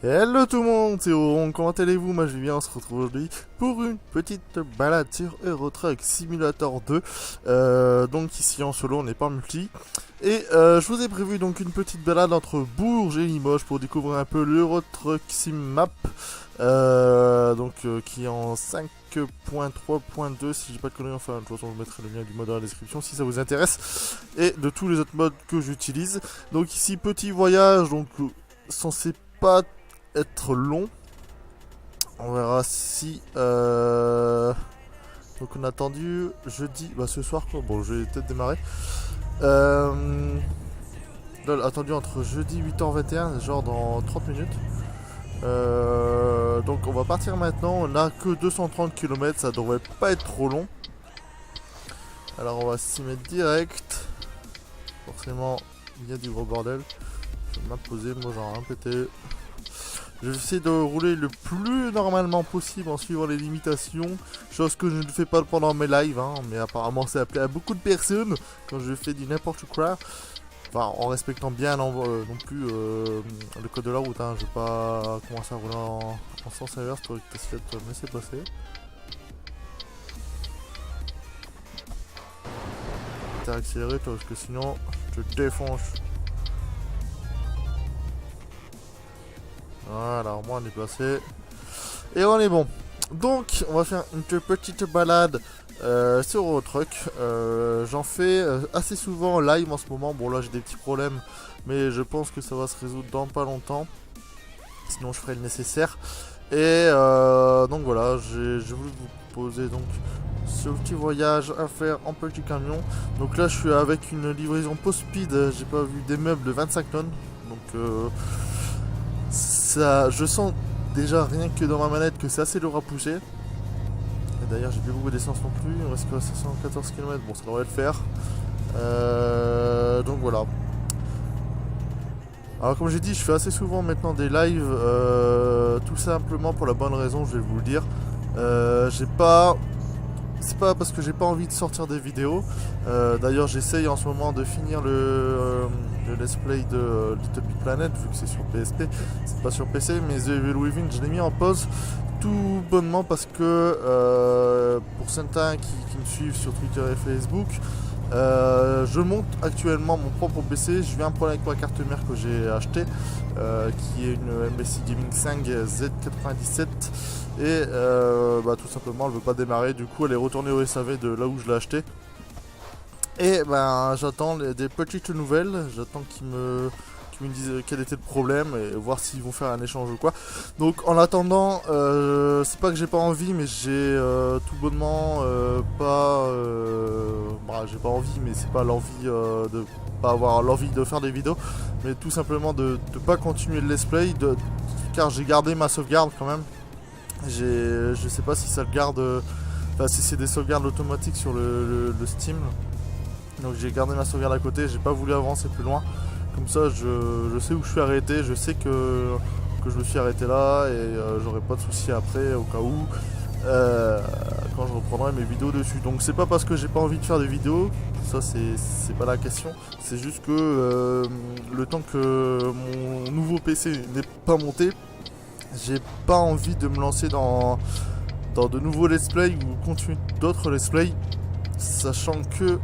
Hello tout le monde, c'est Oron, comment allez-vous? Moi je vais bien, on se retrouve aujourd'hui pour une petite balade sur Euro Truck Simulator 2. Donc ici en solo, on n'est pas en multi. Et je vous ai prévu donc une petite balade entre Bourges et Limoges pour découvrir un peu l'Euro Truck Sim Map. Qui est en 5.3.2 si j'ai pas de conneries, enfin de toute façon je mettrai le lien du mode dans la description si ça vous intéresse. Et de tous les autres modes que j'utilise. Donc ici petit voyage, donc censé pas être long. On verra si. Donc on a attendu jeudi, bah ce soir quoi. Bon, je vais peut-être démarrer. Là, attendu entre jeudi 8h21, genre dans 30 minutes. Donc on va partir maintenant. On a que 230 km, ça devrait pas être trop long. Alors on va s'y mettre direct. Forcément, il y a du gros bordel. Je vais m'imposer, moi j'en ai un pété. Je vais essayer de rouler le plus normalement possible en suivant les limitations, chose que je ne fais pas pendant mes lives, hein, mais apparemment ça a plu à beaucoup de personnes quand je fais du n'importe quoi. Enfin, en respectant bien non plus le code de la route, hein. Je vais pas commencer à rouler en sens inverse pour que tu de me laisser passer. T'as accéléré toi, parce que sinon je te défonce. Voilà, au moins on est placé. Et on est bon. Donc, on va faire une petite balade sur Eurotruck. J'en fais assez souvent en live en ce moment. Bon, là j'ai des petits problèmes, mais je pense que ça va se résoudre dans pas longtemps. Sinon, je ferai le nécessaire. Et donc voilà, j'ai voulu vous poser donc ce petit voyage à faire en petit camion. Donc là, je suis avec une livraison post-speed. J'ai pas vu des meubles de 25 tonnes. Donc ça, je sens déjà rien que dans ma manette que c'est assez lourd à pousser. Et d'ailleurs j'ai plus beaucoup d'essence non plus, il me reste quoi 514 km, bon ça devrait le faire. Donc voilà. Alors comme j'ai dit, je fais assez souvent maintenant des lives, tout simplement pour la bonne raison, je vais vous le dire. J'ai pas... C'est pas parce que j'ai pas envie de sortir des vidéos. D'ailleurs j'essaye en ce moment de finir le let's play de Little Big Planet, vu que c'est sur PSP, c'est pas sur PC, mais The Evil Within je l'ai mis en pause tout bonnement parce que pour certains qui me suivent sur Twitter et Facebook, je monte actuellement mon propre PC. Je viens un problème avec ma carte mère que j'ai acheté, qui est une MSI Gaming 5 Z97, et tout simplement elle veut pas démarrer. Du coup elle est retournée au SAV de là où je l'ai acheté. Et ben j'attends des petites nouvelles, j'attends qu'ils me disent quel était le problème et voir s'ils vont faire un échange ou quoi. Donc en attendant, c'est pas que j'ai pas envie, mais j'ai tout bonnement pas... j'ai pas envie, mais c'est pas l'envie de pas avoir l'envie de faire des vidéos, mais tout simplement de pas continuer le let's play, car j'ai gardé ma sauvegarde quand même. Je sais pas si ça le garde... Enfin si c'est des sauvegardes automatiques sur le Steam. Donc j'ai gardé ma sauvegarde à côté, j'ai pas voulu avancer plus loin. Comme ça je sais où je suis arrêté, je sais que je me suis arrêté là, et j'aurai pas de soucis après au cas où quand je reprendrai mes vidéos dessus. Donc c'est pas parce que j'ai pas envie de faire des vidéos, ça c'est pas la question. C'est juste que le temps que mon nouveau PC n'est pas monté, j'ai pas envie de me lancer dans de nouveaux let's play ou continuer d'autres let's play. Sachant que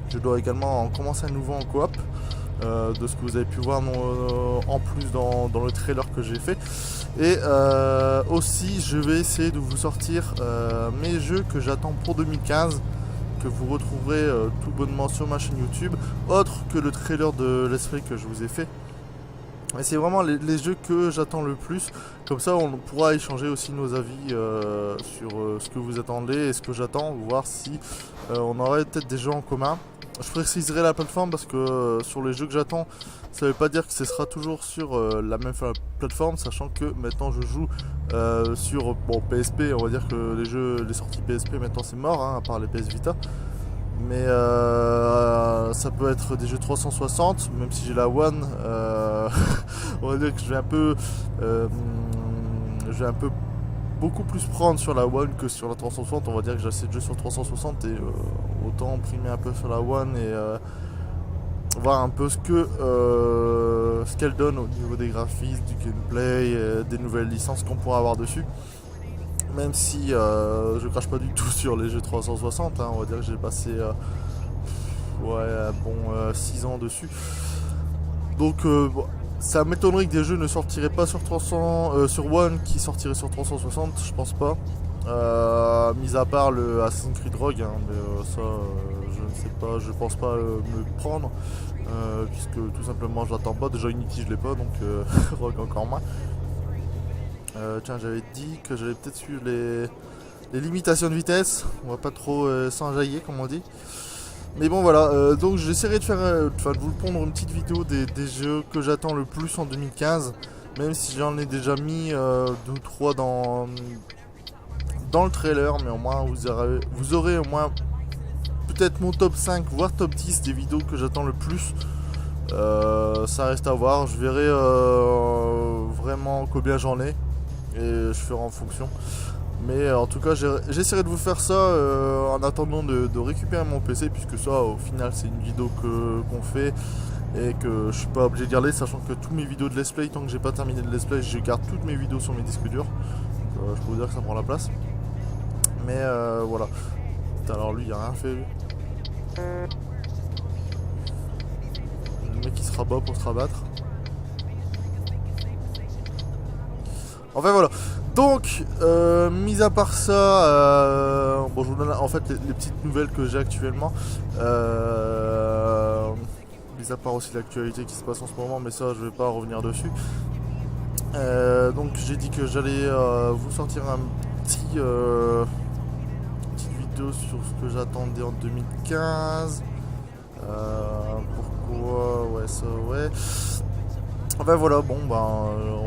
je dois également en commencer un nouveau en coop, de ce que vous avez pu voir en plus dans le trailer que j'ai fait. Et aussi je vais essayer de vous sortir mes jeux que j'attends pour 2015, que vous retrouverez tout bonnement sur ma chaîne YouTube, autre que le trailer de Let's Play que je vous ai fait. Et c'est vraiment les jeux que j'attends le plus. Comme ça on pourra échanger aussi nos avis sur ce que vous attendez et ce que j'attends, voir si on aurait peut-être des jeux en commun. Je préciserai la plateforme parce que sur les jeux que j'attends, ça veut pas dire que ce sera toujours sur la même plateforme, sachant que maintenant je joue sur PSP. On va dire que les sorties PSP maintenant c'est mort, hein, à part les PS Vita. Mais ça peut être des jeux 360, même si j'ai la One. On va dire que je vais un peu beaucoup plus prendre sur la One que sur la 360. On va dire que j'ai assez de jeux sur 360 et autant primer un peu sur la One voir un peu ce qu'elle donne au niveau des graphismes, du gameplay, des nouvelles licences qu'on pourra avoir dessus. Même si je crache pas du tout sur les jeux 360, hein, on va dire que j'ai passé 6 ans dessus. Donc bon, ça m'étonnerait que des jeux ne sortiraient pas sur sur One qui sortiraient sur 360, je pense pas. Mis à part le Assassin's Creed Rogue, hein, mais ça je ne sais pas, je pense pas me le prendre, puisque tout simplement je l'attends pas. Déjà Unity je l'ai pas, donc Rogue encore moins. Tiens, j'avais dit que j'allais peut-être suivre les limitations de vitesse, on va pas trop s'enjailler comme on dit. Mais bon voilà, donc j'essaierai de faire, de vous pondre une petite vidéo des jeux que j'attends le plus en 2015, même si j'en ai déjà mis 2 ou 3 dans le trailer, mais au moins vous aurez au moins peut-être mon top 5 voire top 10 des vidéos que j'attends le plus. Ça reste à voir, je verrai vraiment combien j'en ai et je ferai en fonction. Mais en tout cas j'essaierai de vous faire ça en attendant de récupérer mon PC, puisque ça au final c'est une vidéo qu'on fait et que je suis pas obligé de garder, sachant que toutes mes vidéos de let's play, tant que j'ai pas terminé de let's play, je garde toutes mes vidéos sur mes disques durs. Je peux vous dire que ça prend la place. Mais voilà. Putain, alors lui il a rien fait lui. Le mec qui se rabat pour se rabattre. Enfin voilà. Donc, mis à part ça, bon, je vous donne en fait les petites nouvelles que j'ai actuellement. Mis à part aussi l'actualité qui se passe en ce moment, mais ça je vais pas revenir dessus. Donc j'ai dit que j'allais vous sortir un petite vidéo sur ce que j'attendais en 2015. Pourquoi ouais ça ouais. Enfin voilà, bon on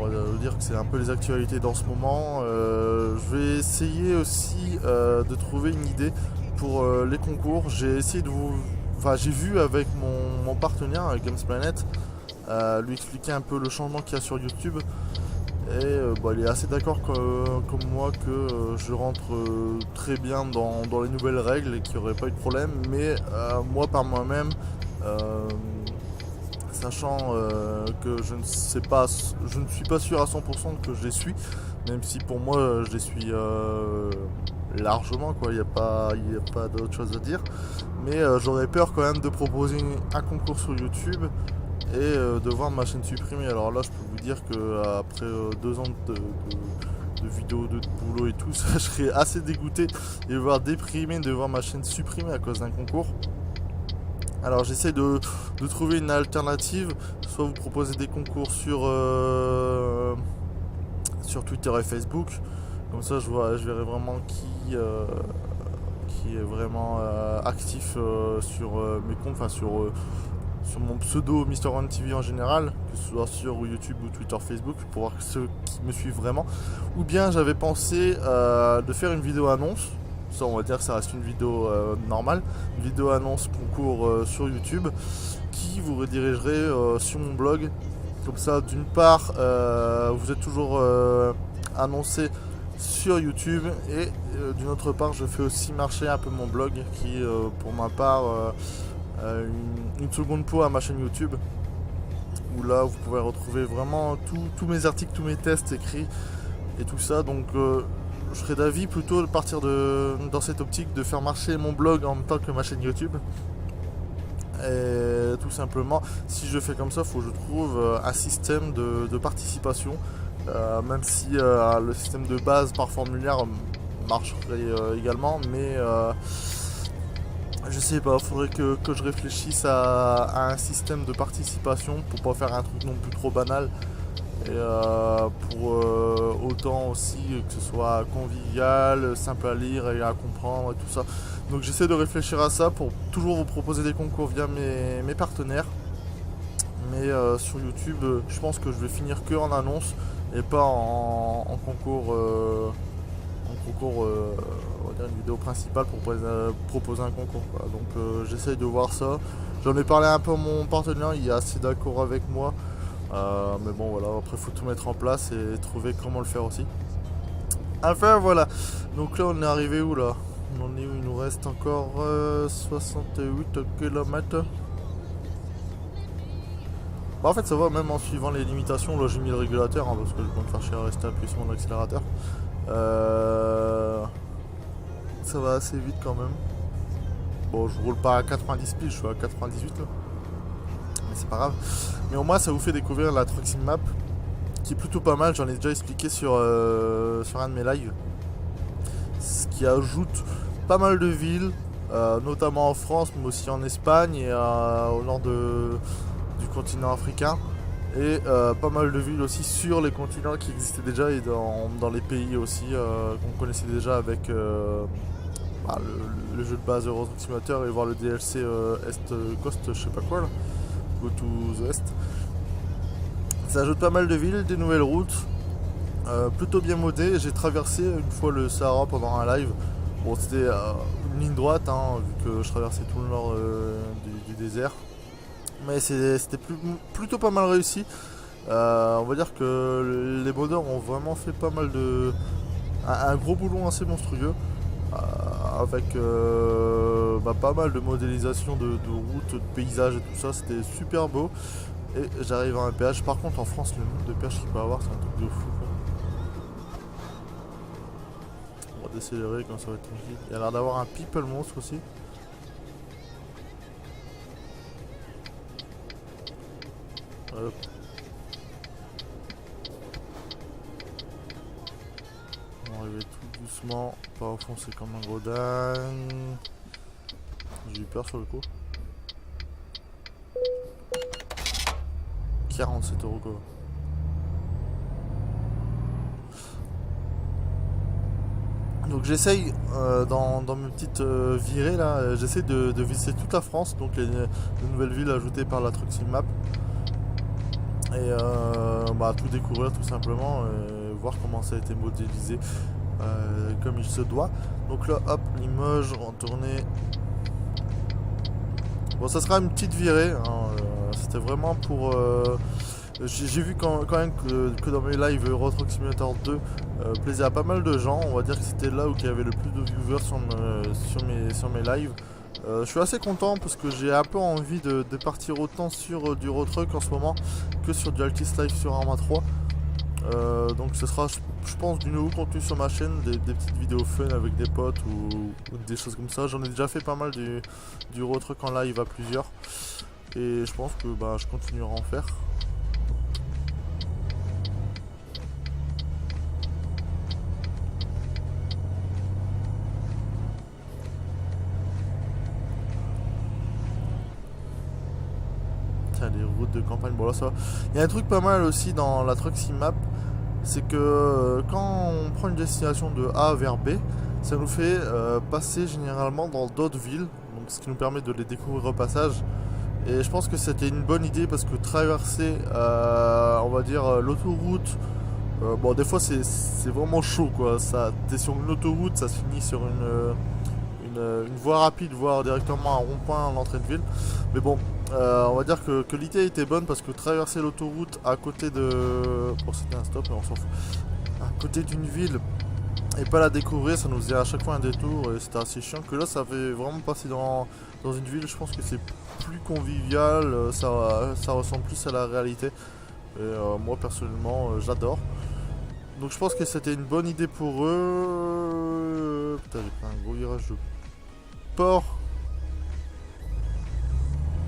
va dire que c'est un peu les actualités dans ce moment. Je vais essayer aussi de trouver une idée pour les concours. J'ai essayé de vous... Enfin j'ai vu avec mon partenaire GamesPlanet lui expliquer un peu le changement qu'il y a sur YouTube. Et il est assez d'accord comme moi que je rentre très bien dans les nouvelles règles et qu'il n'y aurait pas eu de problème. Mais moi par moi-même... sachant que je ne suis pas sûr à 100% que je les suis, même si pour moi je les suis largement, quoi, il n'y a pas d'autre chose à dire, mais j'aurais peur quand même de proposer un concours sur YouTube et de voir ma chaîne supprimée. Alors là je peux vous dire que après 2 ans de vidéos, de boulot et tout ça, je serais assez dégoûté et voire déprimé de voir ma chaîne supprimée à cause d'un concours. Alors j'essaie de trouver une alternative, soit vous proposez des concours sur Twitter et Facebook, comme ça je verrai vraiment qui est vraiment actif sur mes comptes, enfin sur mon pseudo MrOneTV en général, que ce soit sur YouTube ou Twitter, Facebook, pour voir ceux qui me suivent vraiment. Ou bien j'avais pensé de faire une vidéo annonce. Ça, on va dire que ça reste une vidéo normale, une vidéo annonce concours sur YouTube qui vous redirigerait sur mon blog. Comme ça, d'une part, vous êtes toujours annoncé sur YouTube et d'une autre part, je fais aussi marcher un peu mon blog qui, pour ma part, une seconde peau à ma chaîne YouTube, où là, vous pouvez retrouver vraiment tous mes articles, tous mes tests écrits et tout ça. Donc je serais d'avis plutôt de partir dans cette optique de faire marcher mon blog en même temps que ma chaîne YouTube. Et tout simplement, si je fais comme ça, il faut que je trouve un système de participation, même si le système de base par formulaire marcherait également, mais je sais pas, il faudrait que je réfléchisse à un système de participation pour pas faire un truc non plus trop banal. Et pour autant aussi que ce soit convivial, simple à lire et à comprendre et tout ça. Donc j'essaie de réfléchir à ça pour toujours vous proposer des concours via mes partenaires. Mais sur YouTube, je pense que je vais finir que en annonce et pas en concours. On va dire une vidéo principale pour proposer un concours, quoi. Donc j'essaie de voir ça. J'en ai parlé un peu à mon partenaire, il est assez d'accord avec moi. Mais bon voilà, après faut tout mettre en place et trouver comment le faire aussi. Enfin voilà, donc là on est arrivé où là? On en est où? Il nous reste encore 68 km. Bah en fait ça va, même en suivant les limitations, là j'ai mis le régulateur, hein, parce que je peux me faire chier à rester appuyé sur mon accélérateur. Ça va assez vite quand même. Bon, je roule pas à 90 piles, je suis à 98 là. Mais c'est pas grave. Mais au moins ça vous fait découvrir la Truck Sim Map, qui est plutôt pas mal, j'en ai déjà expliqué sur un de mes lives. Ce qui ajoute pas mal de villes, notamment en France, mais aussi en Espagne et au nord du continent africain. Et pas mal de villes aussi sur les continents qui existaient déjà et dans les pays aussi qu'on connaissait déjà avec bah, le jeu de base Euro Truck Simulator et voir le DLC Est Coast, je sais pas quoi là, Go to the Est. Ça ajoute pas mal de villes, des nouvelles routes, plutôt bien modées. J'ai traversé une fois le Sahara pendant un live. Bon, c'était une ligne droite, hein, vu que je traversais tout le nord du désert. Mais c'était plutôt pas mal réussi. On va dire que les modeurs ont vraiment fait pas mal de. Un gros boulot assez monstrueux. Avec bah, pas mal de modélisation de routes, de paysages et tout ça. C'était super beau. Et j'arrive à un péage. Par contre, en France, le nombre de péages qu'il peut y avoir, c'est un truc de fou, quoi. On va décélérer quand ça va être tranquille. Il y a l'air d'avoir un people monstre aussi. Hop. On va arriver tout doucement, pas enfoncer comme un gros dingue. J'ai eu peur sur le coup. 47 € quoi. Donc j'essaye dans mes petites virées là, j'essaie de visiter toute la France, donc les nouvelles villes ajoutées par la Truck Sim Map. Et bah, tout découvrir tout simplement, et voir comment ça a été modélisé comme il se doit. Donc là hop, Limoges, on va tourner. Bon ça sera une petite virée, hein, c'était vraiment pour... j'ai vu quand même que dans mes lives Euro Truck Simulator 2 plaisait à pas mal de gens. On va dire que c'était là où il y avait le plus de viewers sur mes lives. Je suis assez content parce que j'ai un peu envie de partir autant sur du road truck en ce moment que sur du Altis Live sur Arma 3. Donc ce sera, je pense, du nouveau contenu sur ma chaîne, des petites vidéos fun avec des potes ou des choses comme ça. J'en ai déjà fait pas mal du road truck en live à plusieurs. Et je pense que bah, je continuerai à en faire. Les routes de campagne, bon là ça va. Il y a un truc pas mal aussi dans la Truck Sim Map, c'est que quand on prend une destination de A vers B, ça nous fait passer généralement dans d'autres villes, donc ce qui nous permet de les découvrir au passage. Et je pense que c'était une bonne idée parce que traverser, on va dire, l'autoroute, bon des fois c'est vraiment chaud quoi. T'es sur une autoroute, ça se finit sur une voie rapide, voire directement un rond-point en entrée de ville. Mais bon, on va dire que l'idée était bonne parce que traverser l'autoroute à côté de... Bon, c'était un stop, mais on s'en fout. À côté d'une ville et pas la découvrir, ça nous faisait à chaque fois un détour et c'était assez chiant. Que là, ça fait vraiment passer dans une ville, je pense que c'est plus convivial, ça ressemble plus à la réalité. Et moi, personnellement, j'adore. Donc je pense que c'était une bonne idée pour eux. Putain, j'ai pris un gros virage de port.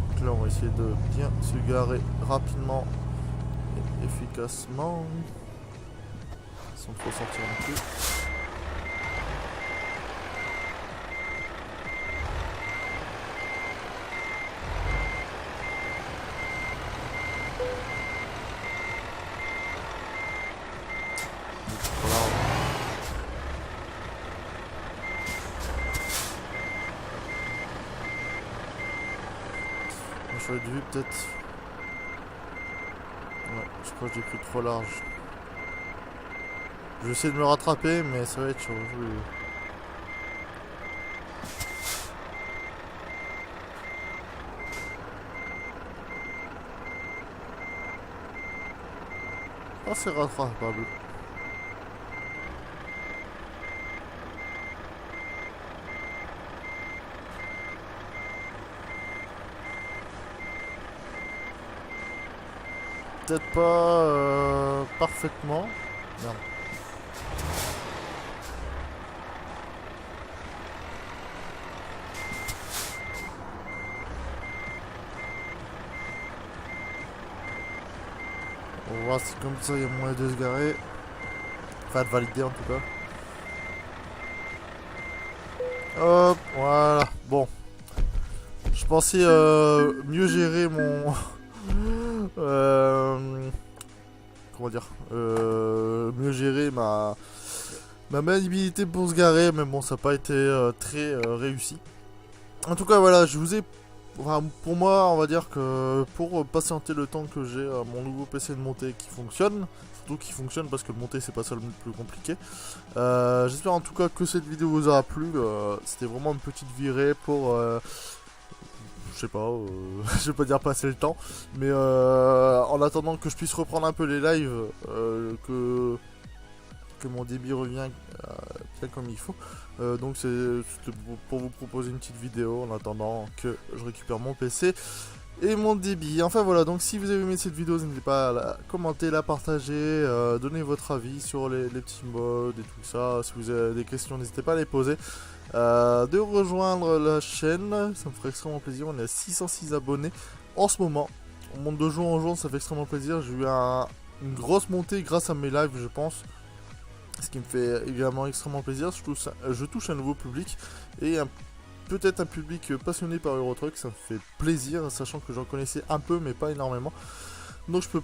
Donc là, on va essayer de bien se garer rapidement et efficacement. Sans trop sortir non plus. J'aurais dû peut-être... Ouais, je crois que j'ai pris trop large. Je vais essayer de me rattraper, mais ça va être chaud. Ah, c'est rattrapable. peut-être pas parfaitement. Merde. On va voir si comme ça il y a moyen de se garer. Enfin de valider en tout cas. Hop, voilà. Bon. Je pensais mieux gérer mon... comment dire mieux gérer ma maniabilité pour se garer, mais bon, ça n'a pas été très réussi. En tout cas, voilà, je vous ai... Enfin, pour moi, on va dire que pour patienter le temps que j'ai mon nouveau PC de montée qui fonctionne, surtout qui fonctionne parce que le monter c'est pas ça le plus compliqué. J'espère en tout cas que cette vidéo vous aura plu. C'était vraiment une petite virée pour... je sais pas, je vais pas dire passer le temps, mais en attendant que je puisse reprendre un peu les lives, que mon débit revient bien comme il faut. Donc c'est pour vous proposer une petite vidéo en attendant que je récupère mon PC et mon débit. Enfin voilà, donc si vous avez aimé cette vidéo, n'hésitez pas à la commenter, la partager, donner votre avis sur les petits modes et tout ça. Si vous avez des questions, n'hésitez pas à les poser. De rejoindre la chaîne, ça me ferait extrêmement plaisir. On est à 606 abonnés en ce moment. On monte de jour en jour, ça fait extrêmement plaisir. J'ai eu une grosse montée grâce à mes lives, je pense. Ce qui me fait également extrêmement plaisir. Je touche un nouveau public et peut-être un public passionné par Euro Truck. Ça me fait plaisir, sachant que j'en connaissais un peu, mais pas énormément. Donc je peux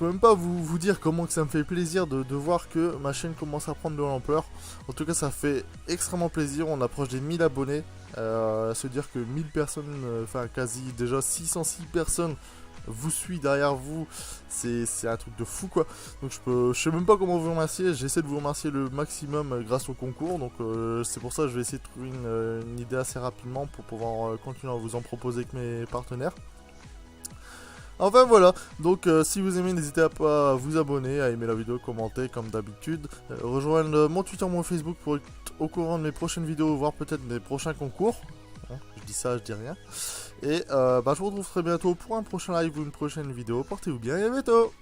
même pas vous dire comment que ça me fait plaisir de voir que ma chaîne commence à prendre de l'ampleur. En tout cas, ça fait extrêmement plaisir. On approche des 1000 abonnés. À se dire que 1000 personnes, enfin quasi déjà 606 personnes vous suivent derrière vous, c'est un truc de fou quoi. Donc je sais même pas comment vous remercier. J'essaie de vous remercier le maximum grâce au concours. Donc c'est pour ça que je vais essayer de trouver une idée assez rapidement pour pouvoir continuer à vous en proposer avec mes partenaires. Enfin voilà, donc si vous aimez, n'hésitez pas à vous abonner, à aimer la vidéo, commenter comme d'habitude, rejoindre mon Twitter, mon Facebook pour être au courant de mes prochaines vidéos, voire peut-être mes prochains concours. Hein, je dis ça, je dis rien. Et je vous retrouve très bientôt pour un prochain live ou une prochaine vidéo. Portez-vous bien et à bientôt.